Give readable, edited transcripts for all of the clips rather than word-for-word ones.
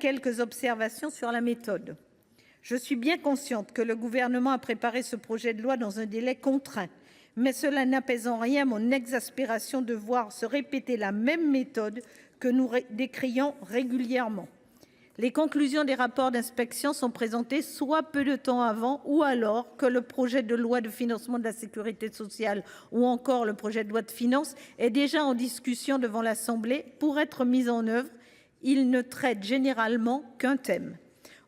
quelques observations sur la méthode. Je suis bien consciente que le Gouvernement a préparé ce projet de loi dans un délai contraint, mais cela n'apaise en rien mon exaspération de voir se répéter la même méthode que nous décrions régulièrement. Les conclusions des rapports d'inspection sont présentées soit peu de temps avant, ou alors que le projet de loi de financement de la sécurité sociale ou encore le projet de loi de finances est déjà en discussion devant l'Assemblée pour être mis en œuvre. Ils ne traitent généralement qu'un thème.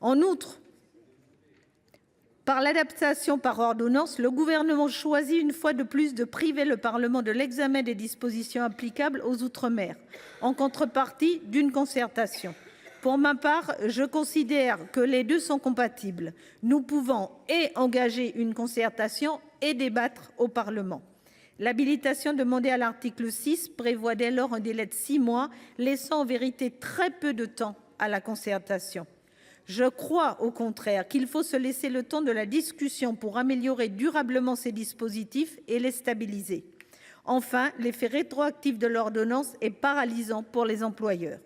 En outre, par l'adaptation par ordonnance, le Gouvernement choisit une fois de plus de priver le Parlement de l'examen des dispositions applicables aux outre-mer, en contrepartie d'une concertation. Pour ma part, je considère que les deux sont compatibles. Nous pouvons et engager une concertation et débattre au Parlement. L'habilitation demandée à l'article 6 prévoit dès lors un délai de 6 mois, laissant en vérité très peu de temps à la concertation. Je crois au contraire qu'il faut se laisser le temps de la discussion pour améliorer durablement ces dispositifs et les stabiliser. Enfin, l'effet rétroactif de l'ordonnance est paralysant pour les employeurs.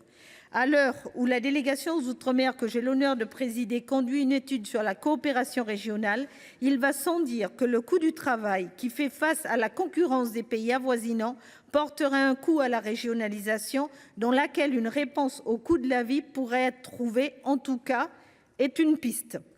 À l'heure où la délégation aux outre-mer que j'ai l'honneur de présider conduit une étude sur la coopération régionale, il va sans dire que le coût du travail, qui fait face à la concurrence des pays avoisinants, porterait un coup à la régionalisation, dans laquelle une réponse au coût de la vie pourrait être trouvée, en tout cas, est une piste.